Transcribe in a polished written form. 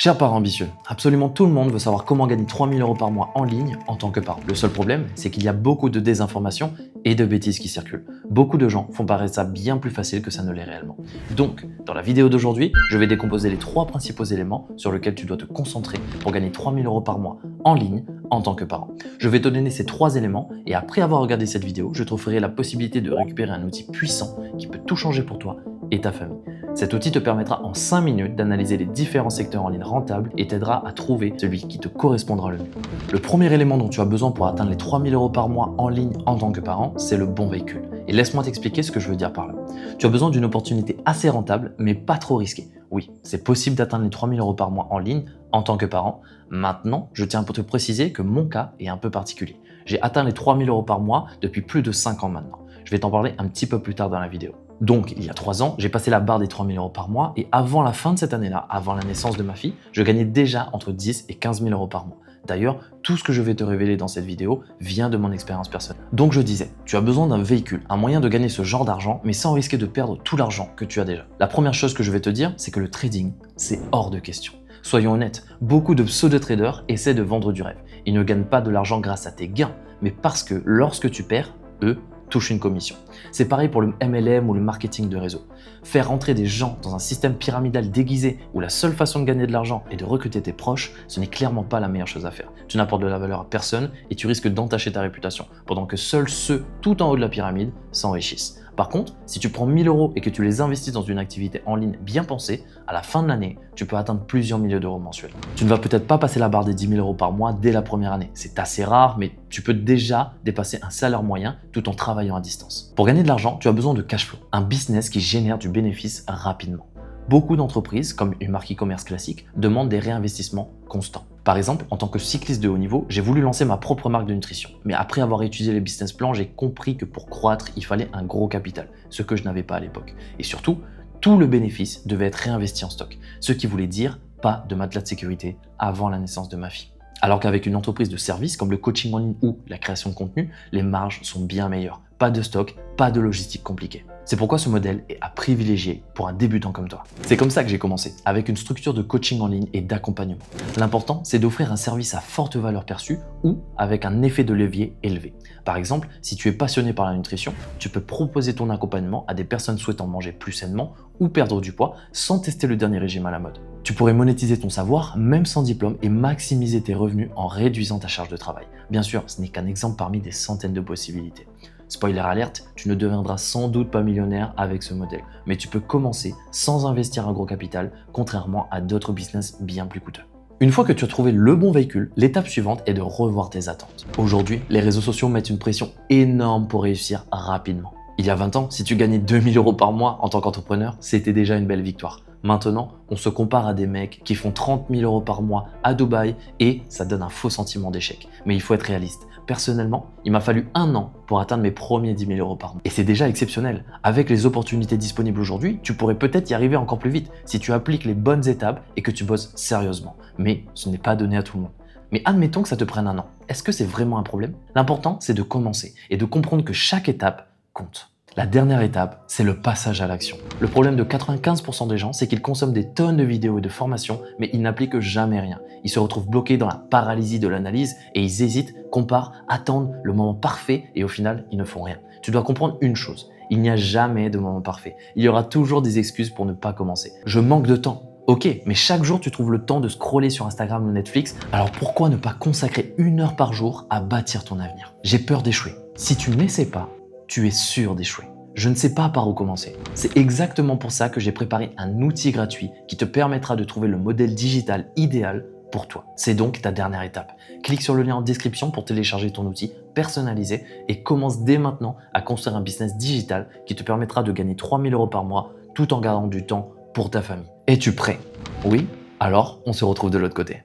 Chers parents ambitieux, absolument tout le monde veut savoir comment gagner 3 000 € par mois en ligne en tant que parent. Le seul problème, c'est qu'il y a beaucoup de désinformation et de bêtises qui circulent. Beaucoup de gens font paraître ça bien plus facile que ça ne l'est réellement. Donc, dans la vidéo d'aujourd'hui, je vais décomposer les 3 principaux éléments sur lesquels tu dois te concentrer pour gagner 3 000 € par mois en ligne en tant que parent. Je vais te donner ces 3 éléments et après avoir regardé cette vidéo, je t'offrirai la possibilité de récupérer un outil puissant qui peut tout changer pour toi et ta famille. Cet outil te permettra en 5 minutes d'analyser les différents secteurs en ligne rentables et t'aidera à trouver celui qui te correspondra le mieux. Le premier élément dont tu as besoin pour atteindre les 3 000 € par mois en ligne en tant que parent, c'est le bon véhicule. Et laisse-moi t'expliquer ce que je veux dire par là. Tu as besoin d'une opportunité assez rentable, mais pas trop risquée. Oui, c'est possible d'atteindre les 3 000 € par mois en ligne en tant que parent. Maintenant, je tiens à te préciser que mon cas est un peu particulier. J'ai atteint les 3 000 € par mois depuis plus de 5 ans maintenant. Je vais t'en parler un petit peu plus tard dans la vidéo. Donc, il y a 3 ans, j'ai passé la barre des 3 000 € par mois et avant la fin de cette année-là, avant la naissance de ma fille, je gagnais déjà entre 10 et 15 000 € par mois. D'ailleurs, tout ce que je vais te révéler dans cette vidéo vient de mon expérience personnelle. Donc je disais, tu as besoin d'un véhicule, un moyen de gagner ce genre d'argent, mais sans risquer de perdre tout l'argent que tu as déjà. La première chose que je vais te dire, c'est que le trading, c'est hors de question. Soyons honnêtes, beaucoup de pseudo-traders essaient de vendre du rêve. Ils ne gagnent pas de l'argent grâce à tes gains, mais parce que lorsque tu perds, eux touchent une commission. C'est pareil pour le MLM ou le marketing de réseau. Faire rentrer des gens dans un système pyramidal déguisé où la seule façon de gagner de l'argent est de recruter tes proches, ce n'est clairement pas la meilleure chose à faire. Tu n'apportes de la valeur à personne et tu risques d'entacher ta réputation, pendant que seuls ceux tout en haut de la pyramide s'enrichissent. Par contre, si tu prends 1 000 € et que tu les investis dans une activité en ligne bien pensée, à la fin de l'année, tu peux atteindre plusieurs milliers d'euros mensuels. Tu ne vas peut-être pas passer la barre des 10 000 € par mois dès la première année. C'est assez rare, mais tu peux déjà dépasser un salaire moyen tout en travaillant à distance. Pour gagner de l'argent, tu as besoin de cash flow, un business qui génère du bénéfice rapidement. Beaucoup d'entreprises, comme une marque e-commerce classique, demandent des réinvestissements constants. Par exemple, en tant que cycliste de haut niveau, j'ai voulu lancer ma propre marque de nutrition. Mais après avoir étudié les business plans, j'ai compris que pour croître, il fallait un gros capital, ce que je n'avais pas à l'époque. Et surtout, tout le bénéfice devait être réinvesti en stock, ce qui voulait dire pas de matelas de sécurité avant la naissance de ma fille. Alors qu'avec une entreprise de service comme le coaching en ligne ou la création de contenu, les marges sont bien meilleures. Pas de stock, pas de logistique compliquée. C'est pourquoi ce modèle est à privilégier pour un débutant comme toi. C'est comme ça que j'ai commencé, avec une structure de coaching en ligne et d'accompagnement. L'important, c'est d'offrir un service à forte valeur perçue ou avec un effet de levier élevé. Par exemple, si tu es passionné par la nutrition, tu peux proposer ton accompagnement à des personnes souhaitant manger plus sainement ou perdre du poids sans tester le dernier régime à la mode. Tu pourrais monétiser ton savoir même sans diplôme et maximiser tes revenus en réduisant ta charge de travail. Bien sûr, ce n'est qu'un exemple parmi des centaines de possibilités. Spoiler alerte, tu ne deviendras sans doute pas millionnaire avec ce modèle, mais tu peux commencer sans investir un gros capital, contrairement à d'autres business bien plus coûteux. Une fois que tu as trouvé le bon véhicule, l'étape suivante est de revoir tes attentes. Aujourd'hui, les réseaux sociaux mettent une pression énorme pour réussir rapidement. Il y a 20 ans, si tu gagnais 2 000 € par mois en tant qu'entrepreneur, c'était déjà une belle victoire. Maintenant, on se compare à des mecs qui font 30 000 € par mois à Dubaï et ça donne un faux sentiment d'échec. Mais il faut être réaliste. Personnellement, il m'a fallu 1 an pour atteindre mes premiers 10 000 € par mois. Et c'est déjà exceptionnel. Avec les opportunités disponibles aujourd'hui, tu pourrais peut-être y arriver encore plus vite si tu appliques les bonnes étapes et que tu bosses sérieusement. Mais ce n'est pas donné à tout le monde. Mais admettons que ça te prenne 1 an. Est-ce que c'est vraiment un problème? L'important, c'est de commencer et de comprendre que chaque étape compte. La dernière étape, c'est le passage à l'action. Le problème de 95% des gens, c'est qu'ils consomment des tonnes de vidéos et de formations, mais ils n'appliquent jamais rien. Ils se retrouvent bloqués dans la paralysie de l'analyse et ils hésitent, comparent, attendent le moment parfait et au final, ils ne font rien. Tu dois comprendre une chose, il n'y a jamais de moment parfait. Il y aura toujours des excuses pour ne pas commencer. Je manque de temps. Ok, mais chaque jour, tu trouves le temps de scroller sur Instagram ou Netflix, alors pourquoi ne pas consacrer 1 heure par jour à bâtir ton avenir? J'ai peur d'échouer. Si tu n'essaies pas, tu es sûr d'échouer. Je ne sais pas par où commencer. C'est exactement pour ça que j'ai préparé un outil gratuit qui te permettra de trouver le modèle digital idéal pour toi. C'est donc ta dernière étape. Clique sur le lien en description pour télécharger ton outil personnalisé et commence dès maintenant à construire un business digital qui te permettra de gagner 3 000 € par mois tout en gardant du temps pour ta famille. Es-tu prêt? Oui? Alors, on se retrouve de l'autre côté.